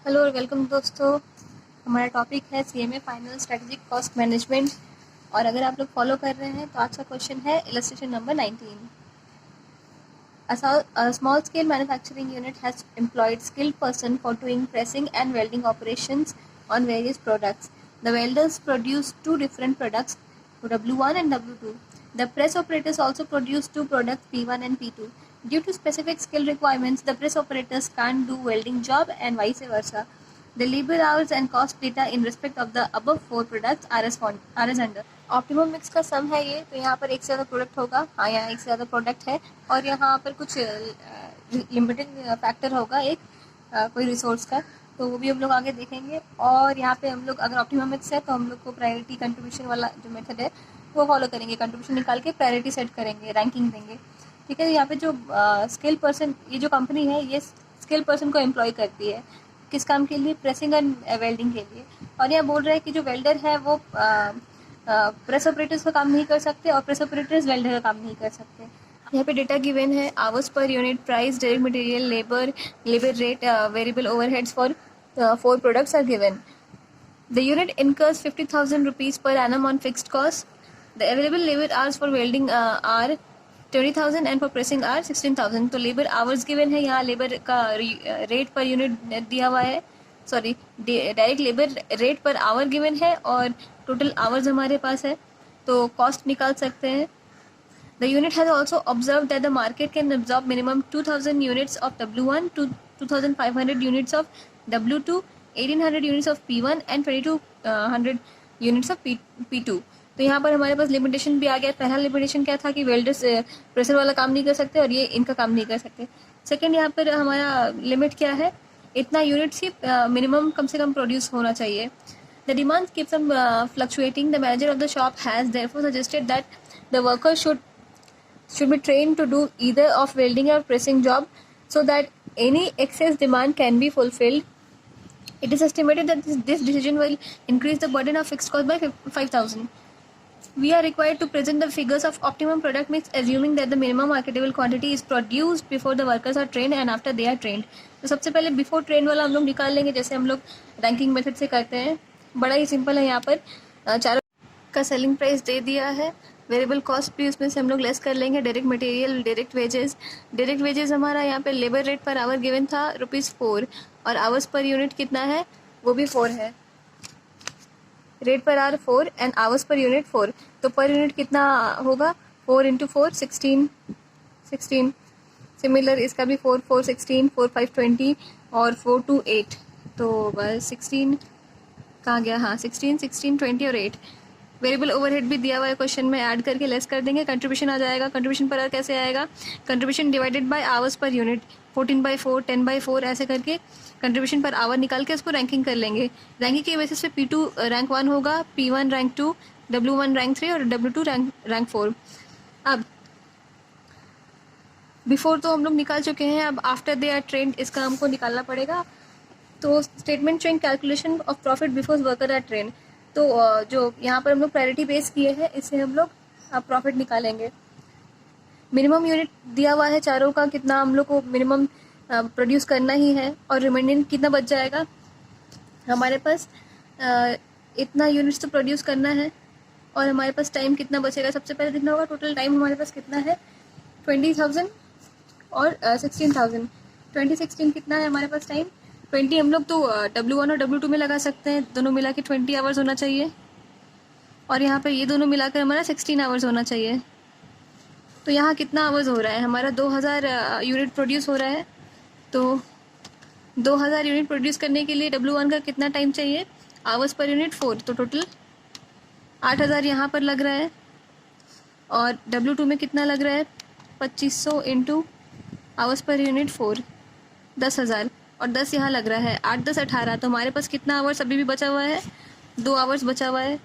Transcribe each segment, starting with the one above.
Hello और welcome दोस्तों। हमारा टॉपिक है CMA final strategic cost management. और अगर आप लोग फॉलो कर रहे हैं तो आज का क्वेश्चन है illustration number 19। A small scale manufacturing unit has employed skilled person for doing pressing and welding operations on various products. The welders produce two different products, W1 and W2. The press operators also produce two products, P1 and P2. Due to specific skill requirements, the press operators can't do welding job and vice versa. The labor hours and cost data in respect of the above four products are as under. Optimum mix का sum है ये, तो यहाँ पर एक से ज़्यादा product होगा। हाँ, यहाँ एक से ज़्यादा प्रोडक्ट है और यहाँ पर कुछ लिमिटिंग फैक्टर होगा एक कोई रिसोर्स का, तो वो भी हम लोग आगे देखेंगे। और यहाँ पे हम लोग अगर ऑप्टिमम मिक्स है तो हम लोग को प्रायोरिटी कंट्रीब्यूशन वाला जो मेथड है वो फॉलो करेंगे। कंट्रीब्यूशन निकाल के प्रायोरिटी सेट करेंगे, रैंकिंग देंगे। ठीक है, यहाँ पे जो स्किल पर्सन, ये जो कंपनी है ये स्किल पर्सन को एम्प्लॉय करती है किस काम के लिए? प्रेसिंग एंड वेल्डिंग के लिए। और यहाँ बोल रहा है कि जो वेल्डर है वो प्रेस ऑपरेटर्स का काम नहीं कर सकते और प्रेस ऑपरेटर्स वेल्डर का काम नहीं कर सकते। यहाँ पे डेटा गिवन है, hours per unit, price, direct material, labour rate, variable overheads for 4 products are given. The unit incurs 50,000 rupees per annum on fixed costs. The available labor hours for welding are 20,000 and for pressing are 16,000. तो labour hours given है, यहाँ labour का rate per unit दिया हुआ है, sorry direct labour rate per hour given है और total hours हमारे पास है, तो कॉस्ट निकाल सकते हैं। The unit has also observed that the market can absorb minimum 2,000 units of W1 to 2,500 units of W2, 1,800 units of P1 and 2,200 units of P2. तो यहाँ पर हमारे पास लिमिटेशन भी आ गया। पहला लिमिटेशन क्या था कि वेल्डर्स प्रेशर वाला काम नहीं कर सकते और ये इनका काम नहीं कर सकते। सेकंड, यहाँ पर हमारा लिमिट क्या है, इतना यूनिट्स ही मिनिमम कम से कम प्रोड्यूस होना चाहिए। The demand keeps on fluctuating. The manager of the shop has therefore suggested that the worker should be trained to do either of welding or pressing job so that any excess demand can be fulfilled. It is estimated that this decision will increase the burden of fixed cost by 5,000. We are required to present the figures of optimum product mix assuming that the minimum marketable quantity is produced before the workers are trained and after they are trained. तो सबसे पहले before train वाला हम लोग निकाल लेंगे, जैसे हम लोग रैंकिंग मेथड से करते हैं। बड़ा ही सिंपल है। यहाँ पर चारों का सेलिंग प्राइस दे दिया है, वेरिएबल कॉस्ट भी उसमें से हम लोग लेस कर लेंगे, डायरेक्ट मटेरियल, डायरेक्ट वेजेस हमारा यहाँ पे labour rate per hour given था ₹4 और आवर्स पर यूनिट कितना है वो भी 4 है। Rate per hour 4 and hours per unit 4, तो पर यूनिट कितना होगा? 4 × 4 16। सिमिलर इसका भी 4 4 16, 4 5 20 और 4 2 8, तो बस 16 कहाँ गया? हाँ, 16 16 20 और 8। वेरिएबल ओवरहेड भी दिया हुआ है क्वेश्चन में, ऐड करके लेस कर देंगे, कंट्रीब्यूशन आ जाएगा। कंट्रीब्यूशन पर आवर कैसे आएगा? Contribution divided by hours per unit, 14/4 10/4 ऐसे करके कंट्रीब्यूशन पर आवर निकाल के उसको रैंकिंग कर लेंगे। रैंकिंग के बेसिस पे P2 रैंक 1 होगा, P1 रैंक 2, W1 रैंक 3 और W2 रैंक 4। अब बिफोर तो हम लोग निकाल चुके हैं, अब आफ्टर दे आर ट्रेंड इसका हमको निकालना पड़ेगा। तो statement showing calculation of profit before worker are trained, तो जो यहाँ पर हम लोग प्रायोरिटी बेस किए हैं इससे हम लोग अब प्रॉफिट निकालेंगे। मिनिमम यूनिट दिया हुआ है चारों का, कितना हम लोग को मिनिमम प्रोड्यूस करना ही है और रिमेनिंग कितना बच जाएगा हमारे पास, इतना यूनिट्स तो प्रोड्यूस करना है और हमारे पास टाइम कितना बचेगा। सबसे पहले देखना होगा टोटल टाइम हमारे पास कितना है, 20,000 और 16,000। 2016 कितना है हमारे पास टाइम? 20 हम लोग तो W1 और W2 में लगा सकते हैं, दोनों मिला के 20 आवर्स होना चाहिए और यहाँ पे ये दोनों मिलाकर हमारा 16 आवर्स होना चाहिए। तो यहाँ कितना आवर्स हो रहा है हमारा? 2,000 यूनिट प्रोड्यूस हो रहा है। तो 2,000 यूनिट प्रोड्यूस करने के लिए W1 का कितना टाइम चाहिए? आवर्स पर यूनिट 4, तो टोटल 8,000 यहाँ पर लग रहा है और W2 में कितना लग रहा है? 2,500 इंटू आवर्स पर यूनिट 4, 10,000 और 10 यहाँ लग रहा है, 8 10 18। तो हमारे पास कितना आवर्स अभी भी बचा हुआ है? 2 आवर्स बचा हुआ है,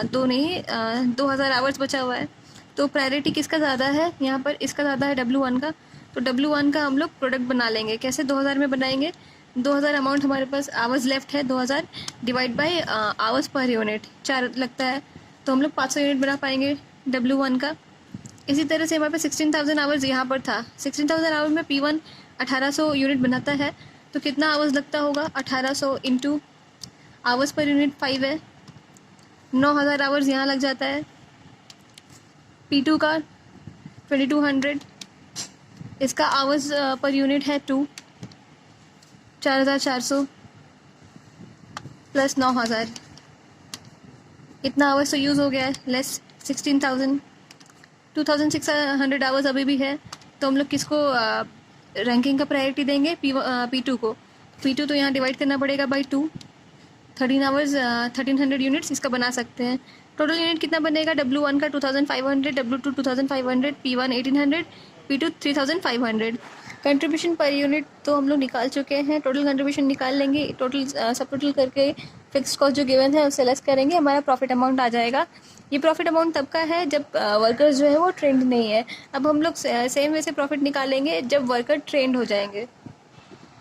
2,000 आवर्स बचा हुआ है। तो प्रायोरिटी किसका ज़्यादा है यहाँ पर? इसका ज़्यादा है, W1 का। तो W1 का हम लोग प्रोडक्ट बना लेंगे। कैसे 2,000 में बनाएंगे? 2,000 अमाउंट हमारे पास आवर्स लेफ्ट है, 2,000 divide by hours per unit 4 लगता है, तो हम लोग 500 यूनिट बना पाएंगे W1 का। इसी तरह से हमारे पास 16,000 आवर्स यहाँ पर था। 16,000 आवर्स में P1 1,800 यूनिट बनाता है, तो कितना आवर्स लगता होगा? 1800 इंटू आवर्स पर यूनिट 5 है, 9000 आवर्स यहाँ लग जाता है। P2 का 2200, इसका आवर्स पर यूनिट है 2, 4400 प्लस 9000, कितना आवर्स तो यूज़ हो गया है, लेस 16000, 2600 आवर्स अभी भी है। तो हम लोग किसको रैंकिंग का प्रायोरिटी देंगे? P2 को। P2 तो यहाँ डिवाइड करना पड़ेगा बाई 2, 13 आवर्स 1300 यूनिट्स इसका बना सकते हैं। टोटल यूनिट कितना बनेगा? W1 का 2500, W2 2500, P1 1800, P2 3500। Contribution per unit तो हम लोग निकाल चुके हैं, टोटल कंट्रीब्यूशन निकाल लेंगे, टोटल सब टोटल करके फिक्स कॉस्ट जो गिवन है उससे लेस करेंगे, हमारा प्रॉफिट अमाउंट आ जाएगा। ये प्रॉफिट अमाउंट तब का है जब वर्कर्स जो है वो ट्रेंड नहीं है। अब हम लोग सेम वैसे प्रॉफिट निकालेंगे जब वर्कर ट्रेंड हो जाएंगे।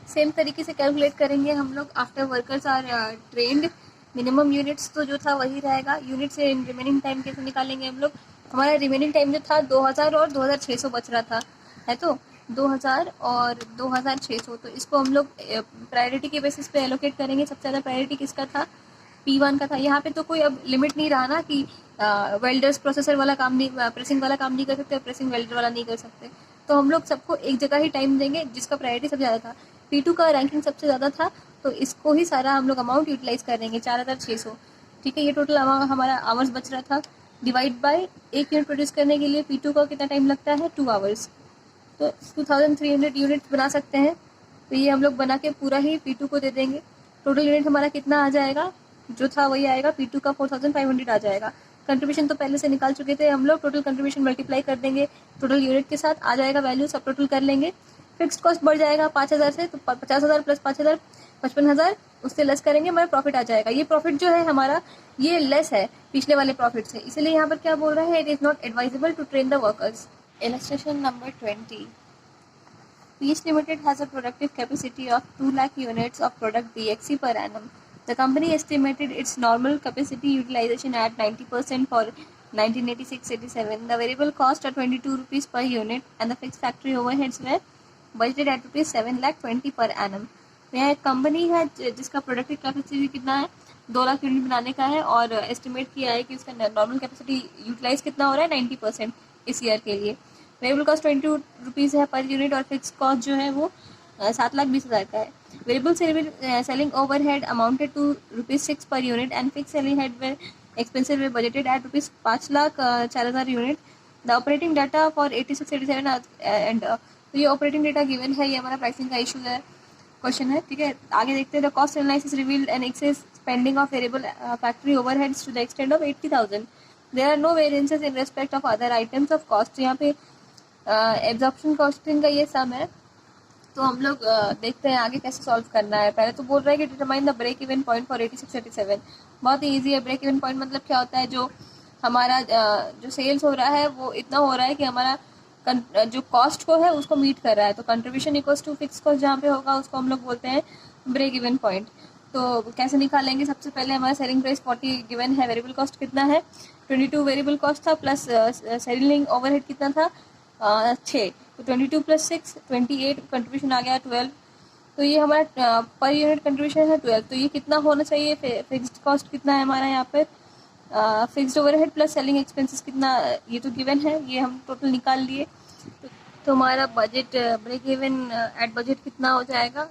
सेम तरीके से कैलकुलेट करेंगे हम लोग after workers are trained. Minimum units तो जो था वही रहेगा। यूनिट से रिमेनिंग टाइम कैसे निकालेंगे हम लोग? हमारा रिमेनिंग टाइम जो था 2000 और 2600 बच रहा था, है तो 2000 और 2600, तो इसको हम लोग प्रायोरिटी के बेसिस पे एलोकेट करेंगे। सबसे ज़्यादा प्रायोरिटी किसका था? P1 का था। यहाँ पे तो कोई अब लिमिट नहीं रहा ना कि वेल्डर्स प्रोसेसर वाला काम नहीं, प्रेसिंग वाला काम नहीं कर सकते, प्रेसिंग वेल्डर वाला नहीं कर सकते। तो हम लोग सबको एक जगह ही टाइम देंगे जिसका प्रायोरिटी सबसे ज़्यादा था। P2 का रैंकिंग सबसे ज़्यादा था, तो इसको ही सारा हम लोग अमाउंट यूटिलाइज करेंगे, 4600। ठीक है, ये टोटल हमारा आवर्स बच रहा था। डिवाइड बाय एक यूनिट प्रोड्यूस करने के लिए P2 का कितना टाइम लगता है? 2 आवर्स। तो 2300 यूनिट बना सकते हैं। तो ये हम लोग बना के पूरा ही P2 को दे देंगे। टोटल यूनिट हमारा कितना आ जाएगा? जो था वही आएगा, P2 का 4500 आ जाएगा। कंट्रीब्यूशन तो पहले से निकाल चुके थे हम लोग, टोटल कंट्रीब्यूशन मल्टीप्लाई कर देंगे टोटल यूनिट के साथ, आ जाएगा वैल्यू, सब टोटल कर लेंगे। फिक्स्ड कॉस्ट बढ़ जाएगा 5000 से, तो 50000 प्लस 5000 55,000, उससे लेस करेंगे, हमारा प्रॉफिट आ जाएगा। ये प्रॉफिट जो है हमारा ये लेस है पिछले वाले प्रॉफिट से, इसलिए यहाँ पर क्या बोल रहा है? It is not advisable to train the workers. Illustration number 20. Peach Limited has a productive capacity of 2 lakh units of product DXC per annum. The company estimated its normal capacity utilization at 90% for 1986-87. The variable cost are 22 rupees per unit and the fixed factory overheads were budgeted at rupees 7,20,000 per annum. यह एक company है जिसका productive capacity कितना है? 2 lakh unit बनाने का है, और एस्टिमेट किया है कि उसका नॉर्मल कैपेसिटी यूटिलाइज कितना हो रहा है? 90% इस ईयर के लिए। वेरिएबल कॉस्ट 22 रुपीज़ है पर यूनिट, और फिक्स कॉस्ट जो है वो 7,20,000 का है। Variable selling overhead amounted to ₹6 per unit and fix selling head were expensive were budgeted at ₹5,04,000 unit. The operating data for 86-87 and तो ये ऑपरेटिंग डेटा गिवन है, ये हमारा प्राइसिंग का इशू है, क्वेश्चन है। ठीक है, आगे देखते हैं। The cost analysis revealed an excess spending of variable factory overheads to the extent of 80,000. There are no variances in respect of other items of cost. यहाँ पे एब्जॉर्प्शन कॉस्टिंग का ये सम है, तो हम लोग देखते हैं आगे कैसे सॉल्व करना है। पहले तो बोल रहा है कि determine the break even point for 86-87। बहुत ही ईजी है। ब्रेक इवन पॉइंट मतलब क्या होता है? जो हमारा जो सेल्स हो रहा है वो इतना हो रहा है कि हमारा जो कॉस्ट को है उसको मीट कर रहा है। तो contribution equals to fix cost जहाँ पे होगा उसको हम लोग बोलते हैं ब्रेक इवन पॉइंट। तो कैसे निकालेंगे? सबसे पहले हमारा सेलिंग प्राइस 40 गिवन है, वेरिएबल कॉस्ट कितना है? 22 वेरिएबल कॉस्ट था, प्लस सेलिंग ओवरहेड कितना था? 6, तो 22 प्लस 6 28, कंट्रीब्यूशन आ गया 12। तो ये हमारा पर यूनिट कंट्रीब्यूशन है 12। तो ये कितना होना चाहिए? फिक्स्ड कॉस्ट कितना है हमारा यहाँ पर? Fixed overhead plus selling expenses कितना, ये तो गिवन है, ये हम टोटल निकाल लिए। तो हमारा budget break even at budget कितना हो जाएगा?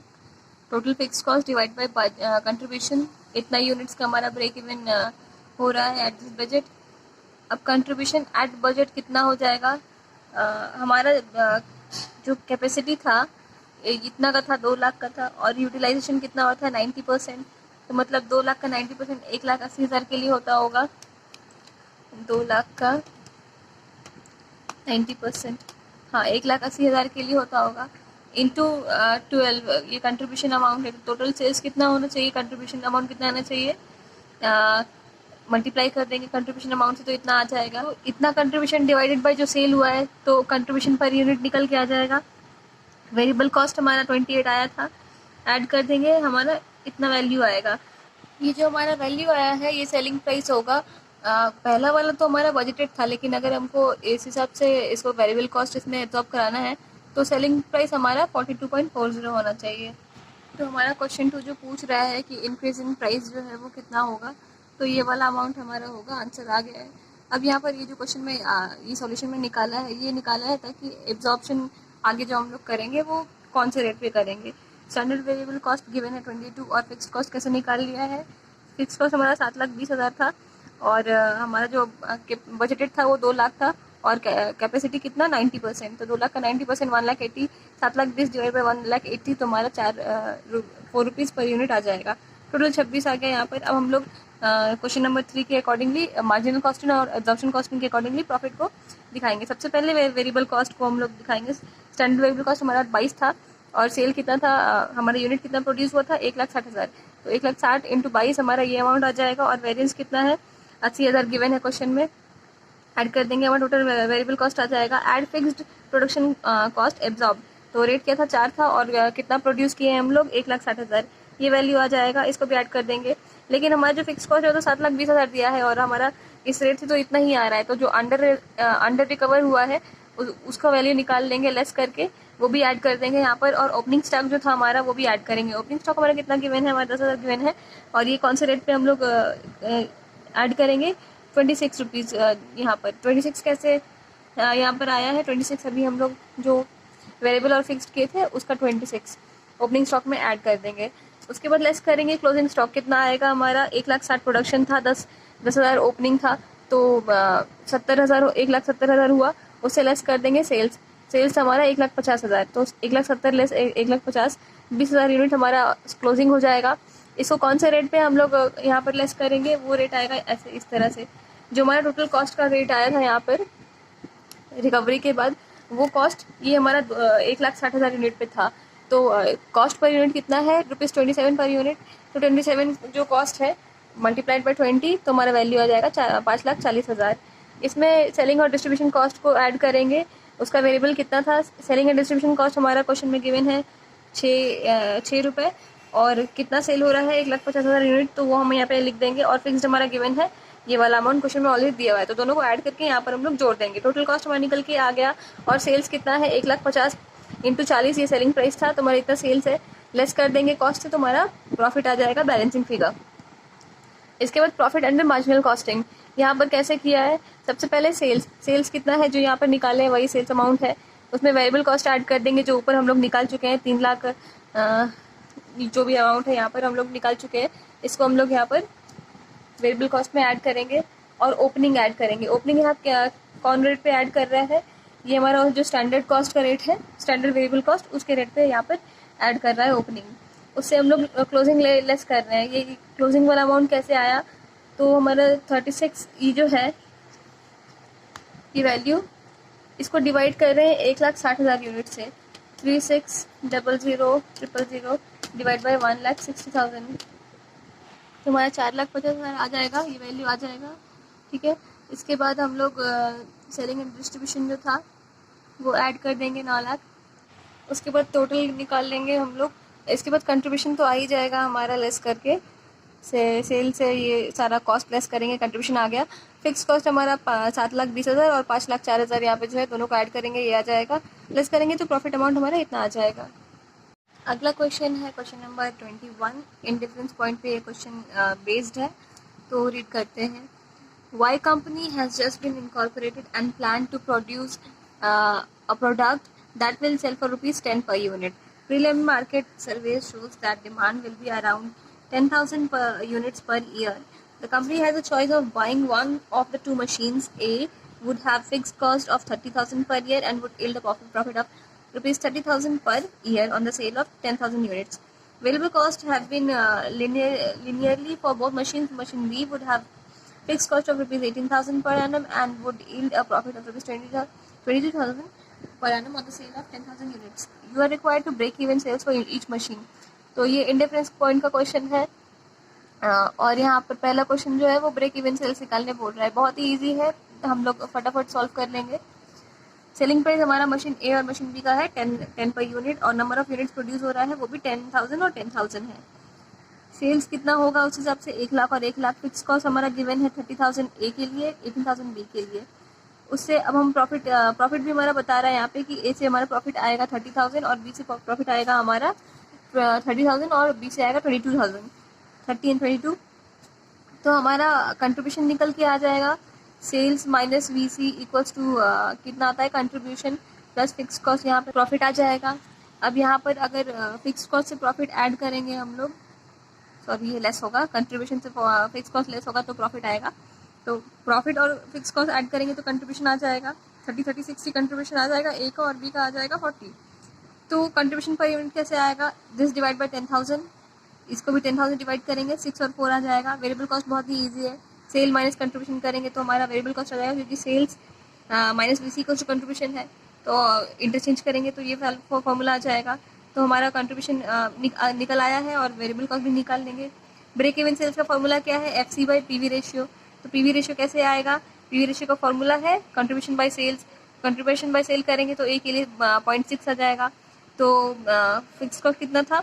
Total fix cost divide by contribution, इतना यूनिट्स का हमारा ब्रेक इवन हो रहा है एट दिस बजट। अब कंट्रीब्यूशन एट बजट कितना हो जाएगा? हमारा जो कैपेसिटी था इतना का था, 2 लाख का था, और यूटिलाइजेशन कितना हुआ था? 90%। तो मतलब 2 लाख का 90% 1,80,000 के लिए होता होगा। 2 लाख का 90%, हाँ 1,80,000 के लिए होता होगा, इंटू 12, ये कंट्रीब्यूशन अमाउंट है। टोटल सेल्स कितना होना चाहिए? कंट्रीब्यूशन अमाउंट कितना आना चाहिए? मल्टीप्लाई कर देंगे कंट्रीब्यूशन अमाउंट से, तो इतना आ जाएगा। तो इतना कंट्रीब्यूशन डिवाइडेड बाय जो सेल हुआ है, तो कंट्रीब्यूशन पर यूनिट निकल के आ जाएगा। वेरिएबल कॉस्ट हमारा 28 आया था, ऐड कर देंगे, हमारा इतना वैल्यू आएगा। ये जो हमारा वैल्यू आया है ये सेलिंग प्राइस होगा। पहला वाला तो हमारा बजटेड था, लेकिन अगर हमको इस हिसाब से इसको वेरिएबल कॉस्ट इसमें एब्जॉर्ब कराना है तो सेलिंग प्राइस हमारा 42.40 होना चाहिए। तो हमारा क्वेश्चन 2 जो पूछ रहा है कि इंक्रीज इन प्राइस जो है वो कितना होगा, तो ये वाला अमाउंट हमारा होगा। आंसर आ गया है। अब यहाँ पर ये जो क्वेश्चन में ये सॉल्यूशन में निकाला है, ये निकाला है ताकि एब्जॉर्प्शन आगे जो हम लोग करेंगे वो कौन से रेट पे करेंगे। स्टैंडर्ड वेरिएबल कॉस्ट गिवन है 22 और फिक्स कॉस्ट कैसे निकाल लिया है। फिक्स कॉस्ट हमारा 7,20,000 था और हमारा जो बजटेड था वो 2 लाख था और कैपेसिटी कितना 90%, तो 2 लाख का 90% 1,80,000, 7,20,000 डिवाइड बाई 1,80,000 तो हमारा 4 रुपीज़ पर यूनिट आ जाएगा। टोटल 26 आ गया यहाँ पर। अब हम लोग क्वेश्चन नंबर 3 के अकॉर्डिंगली मार्जिनल कॉस्टिंग और एब्जॉर्प्शन कॉस्टिंग के अकॉर्डिंगली प्रॉफिट को दिखाएंगे। सबसे पहले वेरिएबल कॉस्ट को हम लोग दिखाएंगे। स्टैंडर्ड वेरिएबल कॉस्ट हमारा 22 था और सेल कितना था, हमारा यूनिट कितना प्रोड्यूस हुआ था 1,60,000, तो 1,60,000 इंटू 22 हमारा ये अमाउंट आ जाएगा और वेरियंस कितना है 80,000 गिवन है क्वेश्चन में। ऐड कर देंगे, हमारा टोटल वेरिएबल कॉस्ट आ जाएगा। Add fixed production cost absorb, तो रेट क्या था 4 था और कितना प्रोड्यूस किए हैं हम लोग 1,60,000, ये वैल्यू आ जाएगा। इसको भी ऐड कर देंगे। लेकिन हमारा जो फिक्स कॉस्ट है वो तो 7,20,000 दिया है और हमारा इस रेट से तो इतना ही आ रहा है, तो जो अंडर रिकवर हुआ है उसका वैल्यू निकाल लेंगे लेस करके, वो भी ऐड कर देंगे यहाँ पर। और ओपनिंग स्टॉक जो था हमारा वो भी ऐड करेंगे। ओपनिंग स्टॉक हमारा कितना गिवन है, हमारा 10,000 गिवन है और ये कौन से रेट पे हम लोग ऐड करेंगे 26 रुपीज़। यहाँ पर 26 कैसे यहाँ पर आया है, 26 अभी हम लोग जो वेरिएबल और फिक्स्ड किए थे उसका 26 ओपनिंग स्टॉक में ऐड कर देंगे। उसके बाद लेस करेंगे क्लोजिंग स्टॉक, कितना आएगा हमारा 1,60,000 प्रोडक्शन था, 10,000 ओपनिंग था, तो 70,000 1,70,000 हुआ। उससे लेस कर देंगे सेल्स, सेल्स हमारा 1,50,000, तो 1,70,000 लेस 1,50,000 20,000 यूनिट हमारा क्लोजिंग हो जाएगा। इसको कौन से रेट पे हम लोग यहाँ पर लेस करेंगे, वो रेट आएगा ऐसे इस तरह से। जो हमारा टोटल कॉस्ट का रेट आया था यहाँ पर रिकवरी के बाद, वो कॉस्ट ये हमारा 1,60,000 यूनिट पे था, तो कॉस्ट पर यूनिट कितना है ₹27 पर यूनिट, तो 27 जो कॉस्ट है मल्टीप्लाइड बाई 20 तो हमारा वैल्यू आ जाएगा 5,40,000। इसमें सेलिंग और डिस्ट्रीब्यूशन कॉस्ट को ऐड करेंगे। उसका वेरिएबल कितना था, सेलिंग एंड डिस्ट्रीब्यूशन कॉस्ट हमारा क्वेश्चन में गिवन है 6 रुपये और कितना सेल हो रहा है 1,50,000 यूनिट, तो वो हम यहाँ पे लिख देंगे। और फिक्स्ड हमारा गिवन है ये वाला अमाउंट क्वेश्चन में ऑलरेडी दिया हुआ है, तो दोनों को ऐड करके यहाँ पर हम लोग जोड़ देंगे। टोटल कॉस्ट हमारा निकल के आ गया और सेल्स कितना है 1,50,000 इंटू 40 ये सेलिंग प्राइस था, तो हमारा इतना सेल्स है। लेस कर देंगे कॉस्ट से, तो हमारा प्रॉफिट आ जाएगा बैलेंसिंग फिगर। इसके बाद प्रॉफिट अंडर मार्जिनल कॉस्टिंग, यहाँ पर कैसे किया है, सबसे पहले सेल्स कितना है जो यहाँ पर निकाले हैं वही सेल्स अमाउंट है। उसमें वेरिएबल कॉस्ट ऐड कर देंगे जो ऊपर हम लोग निकाल चुके हैं 3 लाख जो भी अमाउंट है यहाँ पर हम लोग निकाल चुके हैं, इसको हम लोग यहाँ पर वेरिएबल कॉस्ट में ऐड करेंगे और ओपनिंग ऐड करेंगे। ओपनिंग यहाँ क्या कौन रेट पे ऐड कर रहा है, ये हमारा जो स्टैंडर्ड कॉस्ट का रेट है, स्टैंडर्ड वेरिएबल कॉस्ट उसके रेट पे यहाँ पर ऐड कर रहा है ओपनिंग। उससे हम लोग क्लोजिंग लेस कर रहे हैं। ये क्लोजिंग वाला अमाउंट कैसे आया, तो हमारा 36 ये जो है ये वैल्यू, इसको डिवाइड कर रहे हैं 1,60,000 यूनिट से, 36,00,000 डिवाइड बाई 1,60,000 तो हमारा 4,50,000 आ जाएगा, ये वैल्यू आ जाएगा। ठीक है, इसके बाद हम लोग सेलिंग एंड डिस्ट्रीब्यूशन जो था वो ऐड कर देंगे 9 लाख। उसके बाद टोटल निकाल लेंगे हम लोग। इसके बाद कंट्रीब्यूशन तो आ ही जाएगा हमारा लेस करके, सेल से ये सारा कॉस्ट लेस करेंगे, कंट्रीब्यूशन आ गया। फिक्स कॉस्ट हमारा 7,20,000 और 5,04,000 यहाँ पे जो है दोनों को ऐड करेंगे, ये आ जाएगा। लेस करेंगे तो प्रॉफिट अमाउंट हमारा इतना आ जाएगा। अगला क्वेश्चन है question number 21। In difference point पे ये क्वेश्चन बेस्ड है, तो रीड करते हैं। Y company has just been incorporated and plan to produce a product that will sell for ₹10 per unit. Preliminary market survey shows that demand will be around 10,000 units per year. The company has a choice of buying one of the two machines. A would have fixed cost of 30,000 per year and would yield a profit of ₹30,000 per year on the sale of 10,000 units. Variable costs have been linearly for both machines. Machine B would have fixed cost of ₹18,000 per annum and would yield a profit of ₹22,000 per annum on the sale of 10,000 units. You are required to break even sales for each machine. तो ये indifference point का question है और यहाँ पर पहला question जो है वो ब्रेक इवन सेल्स निकालने बोल रहा है। बहुत ही ईजी है, हम लोग फटाफट सॉल्व कर लेंगे। सेलिंग प्राइस हमारा मशीन ए और मशीन बी का है 10 पर यूनिट और नंबर ऑफ यूनिट्स प्रोड्यूस हो रहा है वो भी 10,000 और 10,000 है। सेल्स कितना होगा उस हिसाब से 1 लाख और 1 लाख। फिक्स कॉस्ट हमारा गिवन है 30,000 ए के लिए, 18,000 बी के लिए। उससे अब हम प्रॉफिट भी हमारा बता रहा है यहाँ पे कि ए से हमारा प्रॉफिट आएगा 30,000 और बी से प्रॉफिट आएगा हमारा 30,000 और बी से आएगा 22,000, 30 एंड 22। तो हमारा कंट्रीब्यूशन निकल के आ जाएगा sales minus V C equals to कितना आता है कंट्रीब्यूशन प्लस फिक्स कॉस्ट, यहाँ पे प्रॉफिट आ जाएगा। अब यहाँ पर अगर फिक्स कॉस्ट से प्रॉफिट ऐड करेंगे हम लोग, सॉरी ये लेस होगा, कंट्रीब्यूशन से फिक्स कॉस्ट लेस होगा तो प्रॉफिट आएगा। तो प्रॉफिट और फिक्स कॉस्ट ऐड करेंगे तो कंट्रीब्यूशन आ जाएगा 30, 30, 60 कंट्रीब्यूशन आ जाएगा, ए का और बी का आ जाएगा 40। तो कंट्रीब्यूशन पर यूनिट कैसे आएगा, दिस डिवाइड बाय 10,000, इसको भी 10,000 डिवाइड करेंगे, 6 और 4 आ जाएगा। वेरिएबल कॉस्ट बहुत ही ईजी है, सेल माइनस कंट्रीब्यूशन करेंगे तो हमारा वेरिएबल कॉस्ट आ जाएगा, क्योंकि सेल्स माइनस वी सी को जो कंट्रीब्यूशन है तो इंटरचेंज करेंगे तो ये फॉर्मूला आ जाएगा। तो हमारा कंट्रीब्यूशन निकल आया है और वेरिएबल कॉस्ट भी निकाल लेंगे। ब्रेक इवन सेल्स का फॉर्मूला क्या है, F C by P V ratio. तो पी वी रेशियो कैसे आएगा, पी वी रेशियो का फॉर्मूला है contribution by sales, contribution by sale करेंगे तो ए के लिए 0.6 आ जाएगा। तो फिक्स कॉस्ट कितना था,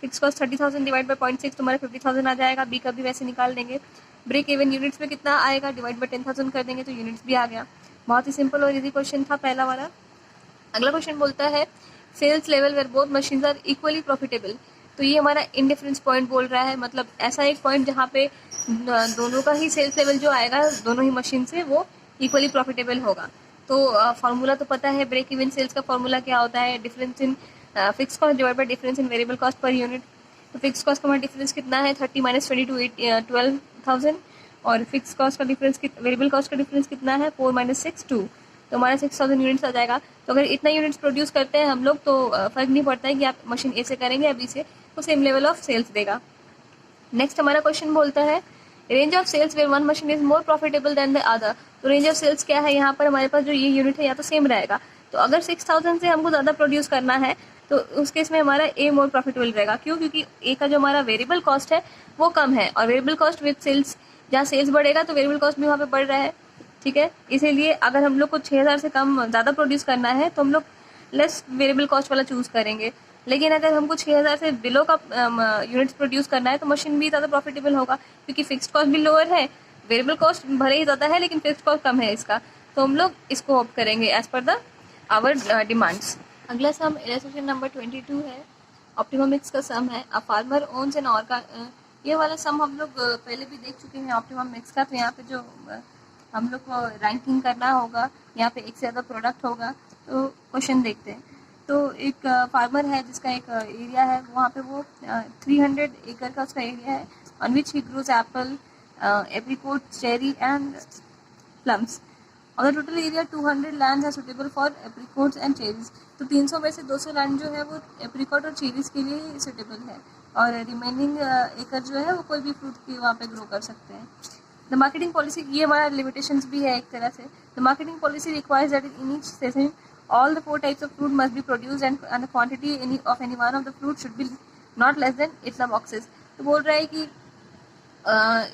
फिक्स कॉस्ट 30,000 डिवाइड बाय 0.6 तुम्हारा 50,000 आ जाएगा। बी का भी वैसे निकाल देंगे। ब्रेक इवन यूनिट्स में कितना आएगा, डिवाइड बाय 10,000 कर देंगे तो यूनिट्स भी आ गया। बहुत ही सिंपल और इजी क्वेश्चन था पहला वाला। अगला क्वेश्चन बोलता है sales level where both machines are equally profitable. तो ये हमारा इंडिफरेंस पॉइंट बोल रहा है, मतलब ऐसा एक पॉइंट जहाँ पे दोनों का ही सेल्स लेवल जो आएगा दोनों ही मशीन से वो इक्वली प्रॉफिटेबल होगा। तो फार्मूला तो पता है, ब्रेक इवन सेल्स का फार्मूला क्या होता है, difference in fix cost divide bye difference in variable cost per unit. तो फिक्स कॉस्ट का हमारा डिफरेंस कितना है 30 माइनस 22 12,000, और फिक्स कॉस्ट का डिफरेंस वेरिएबल कॉस्ट का डिफरेंस कितना है 4 माइनस 6 2, तो हमारा 6,000 यूनिट्स आ जाएगा। तो अगर इतना यूनिट्स प्रोड्यूस करते हैं हम लोग तो फर्क नहीं पड़ता है कि आप मशीन ए से करेंगे या बी से, तो सेम लेवल ऑफ सेल्स देगा। नेक्स्ट हमारा क्वेश्चन बोलता है range of sales where one machine is more profitable than the other. तो रेंज ऑफ सेल्स क्या है, यहाँ पर हमारे पास जो ये यूनिट है या तो सेम रहेगा। तो अगर 6,000 से हमको ज़्यादा प्रोड्यूस करना है तो उस केस में हमारा ए मोर प्रॉफिटेबल रहेगा। क्यों, क्योंकि ए का जो हमारा वेरिएबल कॉस्ट है वो कम है, और वेरिएबल कॉस्ट विद सेल्स, जहाँ सेल्स बढ़ेगा तो वेरिएबल कॉस्ट भी वहाँ पे बढ़ रहा है। ठीक है, इसीलिए अगर हम लोग को 6,000 से कम ज़्यादा प्रोड्यूस करना है तो हम लोग लेस वेरिएबल कॉस्ट वाला चूज़ करेंगे। लेकिन अगर हमको 6,000 से बिलो का यूनिट्स प्रोड्यूस करना है तो मशीन भी ज़्यादा प्रॉफिटेबल होगा, क्योंकि फिक्स्ड कॉस्ट भी लोअर है, वेरिएबल कॉस्ट भले ही ज़्यादा है लेकिन फिक्स्ड कॉस्ट कम है इसका। तो हम लोग इसको ऑप्ट करेंगे as per the our demands. अगला सम इलस्ट्रेशन नंबर 22 है, ऑप्टिमम मिक्स का सम है। A farmer owns an organic, ये वाला सम हम लोग पहले भी देख चुके हैं ऑप्टिमम मिक्स का। तो यहाँ पे जो हम लोग को रैंकिंग करना होगा, यहाँ पे एक से ज़्यादा प्रोडक्ट होगा। तो क्वेश्चन देखते हैं। तो एक फार्मर है जिसका एक एरिया है, वहाँ पे वो 300 एकड़ का उसका एरिया है, on which he grows Apple, apricot, cherry and plums. और टोटल एरिया 200 लैंड है suitable for apricots and cherries. तो 300 में से 200 लैंड जो है वो एप्रिकॉट और चेरीज के लिए ही सुटेबल है, और रिमेनिंग एकड़ जो है वो कोई भी फ्रूट की वहाँ पे ग्रो कर सकते हैं। द मार्केटिंग पॉलिसी, ये हमारा लिमिटेशंस भी है एक तरह से। The marketing policy requires that in each session all the 4 types of fruit must be produced and the quantity of any one of the fruit should be not less than इतना boxes। तो बोल रहा है कि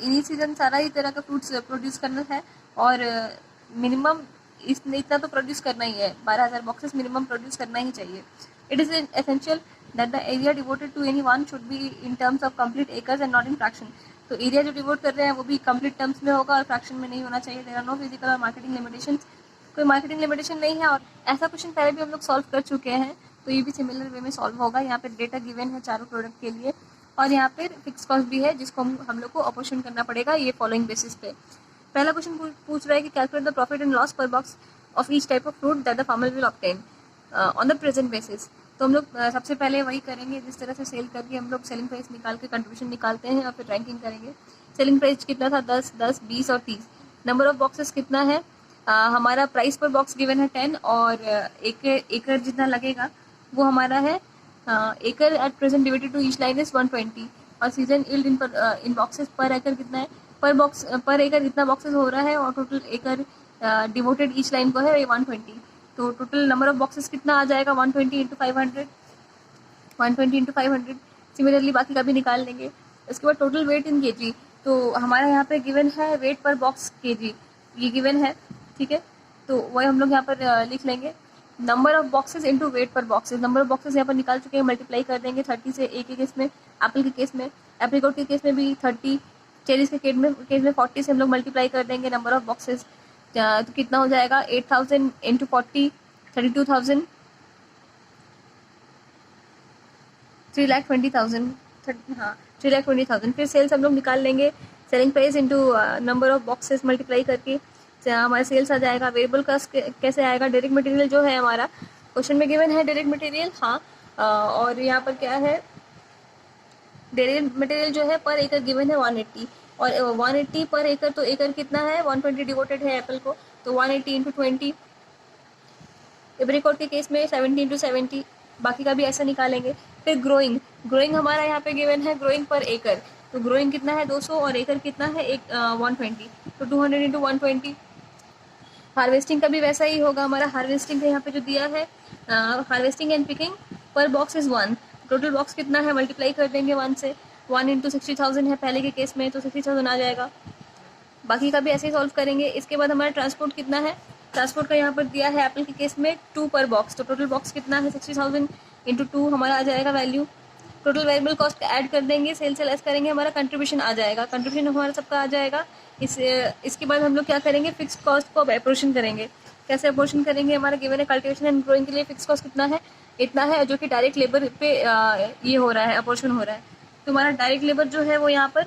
इन्हीं season सारा ही तरह का फ्रूट्स प्रोड्यूस करना है, और मिनिमम इतना तो प्रोड्यूस करना ही है, 12,000 बॉक्सेस मिनिमम प्रोड्यूस करना ही चाहिए। It is essential that the area devoted to any one should be in terms of complete acres and not in fraction. तो एरिया जो डिवोट कर रहे हैं वो भी कंप्लीट टर्म्स में होगा और फ्रैक्शन में नहीं होना चाहिए। देयर आर नो फिजिकल और मार्केटिंग लिमिटेशंस, कोई मार्केटिंग लिमिटेशन नहीं है। और ऐसा क्वेश्चन पहले भी हम लोग सॉल्व कर चुके हैं, तो ये भी सिमिलर वे में सॉल्व होगा। यहाँ पे डेटा गिवन है चारों प्रोडक्ट के लिए, और यहाँ पे फिक्स कॉस्ट भी है जिसको हम लोग को ऑपोजिशन करना पड़ेगा ये फॉलोइंग बेसिस पे। पहला क्वेश्चन पूछ रहा है कि calculate the profit and loss per box of each type of fruit that the farmer will obtain on the present basis. तो हम लोग सबसे पहले वही करेंगे जिस तरह से सेल करके हम लोग सेलिंग प्राइस निकाल के कंट्रीब्यूशन निकालते हैं और फिर रैंकिंग करेंगे। सेलिंग प्राइस कितना था 10, 10, 20 और 30। नंबर ऑफ बॉक्सेस कितना है, हमारा प्राइस पर बॉक्स गिवन है 10, और एकड़ जितना लगेगा वो हमारा है एकड़ at present divided to each line is 120, और सीजन यील्ड इन बॉक्सेस पर एकड़ कितना है, पर एकड़ कितना बॉक्सेस हो रहा है, और टोटल एकड़ डिवोटेड ईच लाइन को है 120। तो टोटल नंबर ऑफ बॉक्सेस कितना आ जाएगा 120 इंटू 500, 120 इंटू 500। सिमिलरली बाकी का भी निकाल लेंगे। इसके बाद टोटल वेट इन केजी, तो हमारा यहाँ पे गिवन है वेट पर बॉक्स केजी, ये गिवन है। ठीक है, तो वही हम लोग यहाँ पर लिख लेंगे number of boxes into wait पर बॉक्सेस। नंबर ऑफ बॉक्सेस यहाँ पर निकाल चुके हैं, मल्टीप्लाई कर देंगे 30 से। ए के केस में, एप्पल के केस में, एप्रिकॉट के केस में भी 30, चेरीज के केस में 40 से हम लोग मल्टीप्लाई कर देंगे नंबर ऑफ बॉक्सेस। तो कितना हो जाएगा 8,000 इंटू 40, 32,000, 3,20,000, हाँ 3,20,000। फिर सेल्स हम लोग निकाल लेंगे, selling price into number of boxes multiply करके हमारा सेल्स आ जाएगा। वेरिएबल कॉस्ट कैसे आएगा? डायरेक्ट मटेरियल जो है हमारा क्वेश्चन में गिवन है डायरेक्ट मटेरियल, हाँ। और यहाँ पर क्या है, डायरेक्ट मटेरियल जो है पर एकड़ गिवन है 180, और 180 पर एकड़, तो एकड़ कितना है 120 डिवोटेड है एप्पल को, तो 180 इंटू 20। एप्रिकॉट के केस में 70 इंटू 70, बाकी का भी ऐसा निकालेंगे। फिर ग्रोइंग, ग्रोइंग हमारा यहाँ पे गिवन है ग्रोइंग पर एकड़, तो ग्रोइंग कितना है 200 और एकड़ कितना है 120, तो 200 इंटू 120। हार्वेस्टिंग का भी वैसा ही होगा हमारा, हार्वेस्टिंग का यहाँ पे जो दिया है हार्वेस्टिंग एंड पिकिंग पर बॉक्स इज 1, टोटल बॉक्स कितना है मल्टीप्लाई कर देंगे 1 से, 1 इंटू 60,000 है पहले के केस में, तो 60,000 आ जाएगा। बाकी का भी ऐसे ही सॉल्व करेंगे। इसके बाद हमारा ट्रांसपोर्ट कितना है, ट्रांसपोर्ट का यहाँ पर दिया है एप्पल के केस में 2 पर बॉक्स, तो टोटल बॉक्स कितना है 60,000 इंटू 2 हमारा आ जाएगा value. Total variable cost add कर देंगे, सेल से लेस करेंगे, हमारा कंट्रीब्यूशन आ जाएगा, कंट्रीब्यूशन हमारा सबका आ जाएगा। इसके बाद हम लोग क्या करेंगे, फिक्स कॉस्ट को अब अपोर्शन करेंगे। कैसे अपोर्शन करेंगे, हमारा गिवन है कल्टीवेशन एंड ग्रोइंग के लिए फिक्स कॉस्ट कितना है, इतना है, जो कि डायरेक्ट लेबर पे ये हो रहा है, अपोर्शन हो रहा है। तो हमारा डायरेक्ट लेबर जो है वो यहाँ पर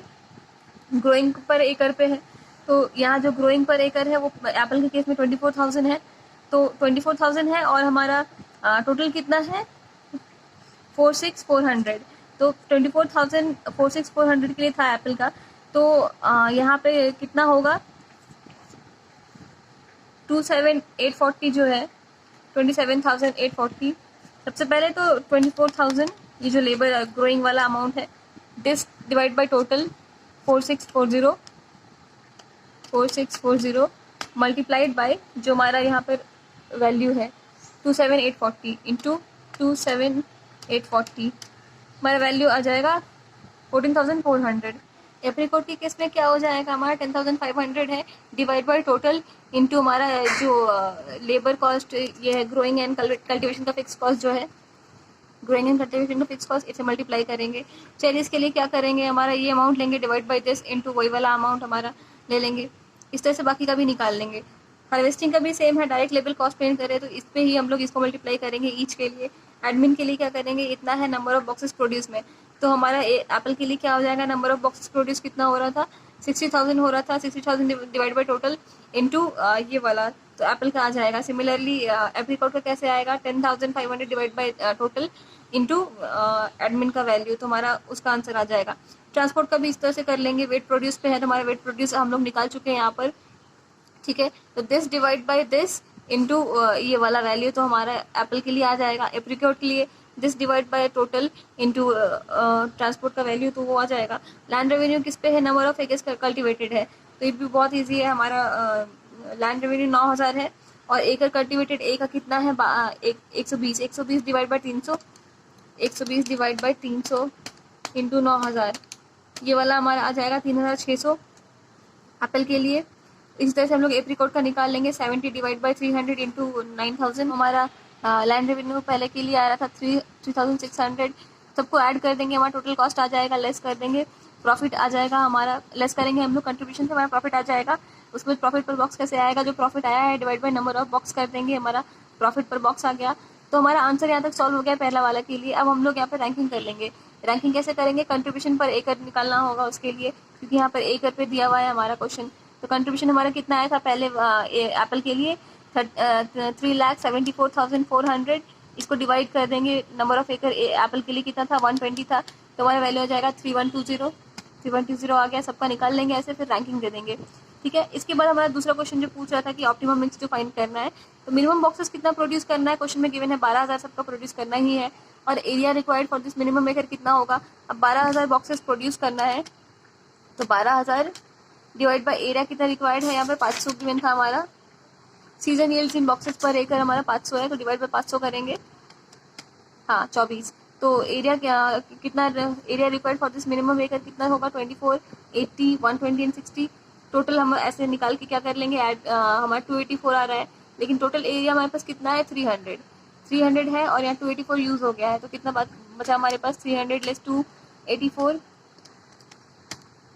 ग्रोइंग पर एकड़ पे है, तो यहाँ जो ग्रोइंग पर एकड़ है वो एप्पल के केस में 24,000 है, तो 24,000 है, और हमारा टोटल कितना है 46,400, तो 24,000 46,400 के लिए था एप्पल का, तो यहाँ पे कितना होगा 27,840 जो है 27,840। सबसे पहले तो 24,000 ये जो लेबर ग्रोइंग वाला अमाउंट है, this divide by total 4640 multiplied by जो हमारा यहाँ पर वैल्यू है 27,840 इंटू 27,840, हमारा वैल्यू आ जाएगा 14,400। एप्रिकॉट के केस में क्या हो जाएगा, हमारा 10,500 है, डिवाइड बाय टोटल इंटू हमारा जो लेबर कॉस्ट ये है, ग्रोइंग एंड कल्टीवेशन का फिक्स कॉस्ट जो है, ग्रोइंग एंड कल्टीवेशन का फिक्स कॉस्ट, इसे मल्टीप्लाई करेंगे। चलिए इसके लिए क्या करेंगे, हमारा ये अमाउंट लेंगे डिवाइड बाय दिस इंटू वही वाला अमाउंट हमारा ले लेंगे। इस तरह से बाकी का भी निकाल लेंगे। हार्वेस्टिंग का भी सेम है, डायरेक्ट लेवल कॉस्ट पेड करें तो इस पे ही हम लोग इसको मल्टीप्लाई करेंगे ईच के लिए। एडमिन के लिए क्या करेंगे, इतना है नंबर ऑफ बॉक्सेस प्रोड्यूस में, तो हमारा एप्पल के लिए क्या हो जाएगा, नंबर ऑफ बॉक्सेस प्रोड्यूस कितना हो रहा था 60,000 हो रहा था, 60,000 डिवाइड बाई टोटल इंटू ये वाला, तो एप्पल का आ जाएगा। सिमिलरली एप्रिकॉट का कैसे आएगा 10,500 divide by total into admin का वैल्यू, तो हमारा उसका आंसर आ जाएगा। ट्रांसपोर्ट का भी इस तरह से कर लेंगे, वेट प्रोड्यूस पे है तो हमारा वेट प्रोड्यूस हम लोग निकाल चुके हैं यहाँ पर, ठीक है। तो this divide by this into ये वाला वैल्यू तो हमारा एप्पल के लिए आ जाएगा। एप्रिकॉट के लिए this divide by total into transport का वैल्यू तो वो आ जाएगा। लैंड रेवेन्यू किस पे है, नंबर ऑफ एकर्स कल्टिवेटेड है, तो ये भी बहुत ईजी है। हमारा लैंड रेवेन्यू 9,000 है और एकड़ कल्टिवेटेड ए का कितना है 120, 120 divide by 300, 120 divide by 300 into 9,000, ये वाला हमारा आ जाएगा 3,600 एप्पल के लिए। इसी तरह से हम लोग एप्रिकॉट का निकाल लेंगे 70 डिवाइड बाई 300 इंटू 9,000, हमारा लैंड रेवेन्यू पहले के लिए आ रहा था 3,600, सबको ऐड कर देंगे, हमारा टोटल कॉस्ट आ जाएगा, लेस कर देंगे, प्रॉफिट आ जाएगा, हमारा लेस करेंगे हम लोग कंट्रीब्यूशन से, हमारा प्रॉफिट आ जाएगा। उसमें प्रॉफिट पर बॉक्स कैसे आएगा, जो प्रॉफिट आया है divide by number of box कर देंगे, हमारा प्रॉफिट पर बॉक्स आ गया। तो हमारा आंसर यहाँ तक सॉल्व हो गया पहला वाला के लिए। अब हम लोग यहाँ पर रैंकिंग कर लेंगे। रैंकिंग कैसे करेंगे, कंट्रीब्यूशन पर एकड़ निकालना होगा उसके लिए, क्योंकि यहाँ पर एकड़ पे दिया हुआ है हमारा क्वेश्चन। तो कंट्रीब्यूशन हमारा कितना आया था पहले एप्पल के लिए 3,74,400, इसको डिवाइड कर देंगे, नंबर ऑफ एकड़ एप्पल के लिए कितना था 120 था, तो हमारा वैल्यू हो जाएगा 3,120 आ गया। सबका निकाल लेंगे ऐसे, फिर रैंकिंग दे देंगे, ठीक है। इसके बाद हमारा दूसरा क्वेश्चन जो पूछ रहा था कि ऑप्टिमम मिक्स जो फाइंड करना है, तो मिनिमम बॉक्सेस कितना प्रोड्यूस करना है, क्वेश्चन में गिवन है 12,000 सबका प्रोड्यूस करना ही है, और area required for this minimum maker कितना होगा। अब 12,000 बॉक्सेस प्रोड्यूस करना है, तो 12,000 डिवाइड बाय एरिया कितना रिक्वायर्ड है, यहाँ पर 500 गिवन था हमारा। सीजन यील्ड्स इन बॉक्सेस पर एकड़ हमारा 500 है, तो डिवाइड बाय 500 करेंगे, हाँ 24। तो एरिया कितना, area required for this minimum maker कितना होगा 24, 80, 120 एंड 60। टोटल हम ऐसे निकाल के क्या कर लेंगे, ऐड हमारा 284 आ रहा है, लेकिन टोटल एरिया हमारे पास कितना है 300 है, और यहाँ 284 यूज हो गया है, तो कितना बचा हमारे पास 300 लेस 284,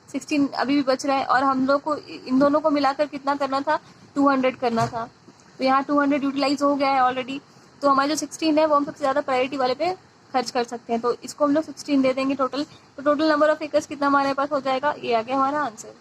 16 अभी भी बच रहा है, और हम लोग को इन दोनों को मिलाकर कितना करना था 200 करना था, तो यहाँ 200 यूटिलाइज हो गया है ऑलरेडी। तो हमारे जो 16 है वो हम सबसे ज़्यादा प्रायोरिटी वाले पे खर्च कर सकते हैं। तो इसको हम लोग 16 दे देंगे टोटल। तो टोटल नंबर ऑफ एकर्स कितना हमारे पास हो जाएगा, ये आ गया हमारा आंसर।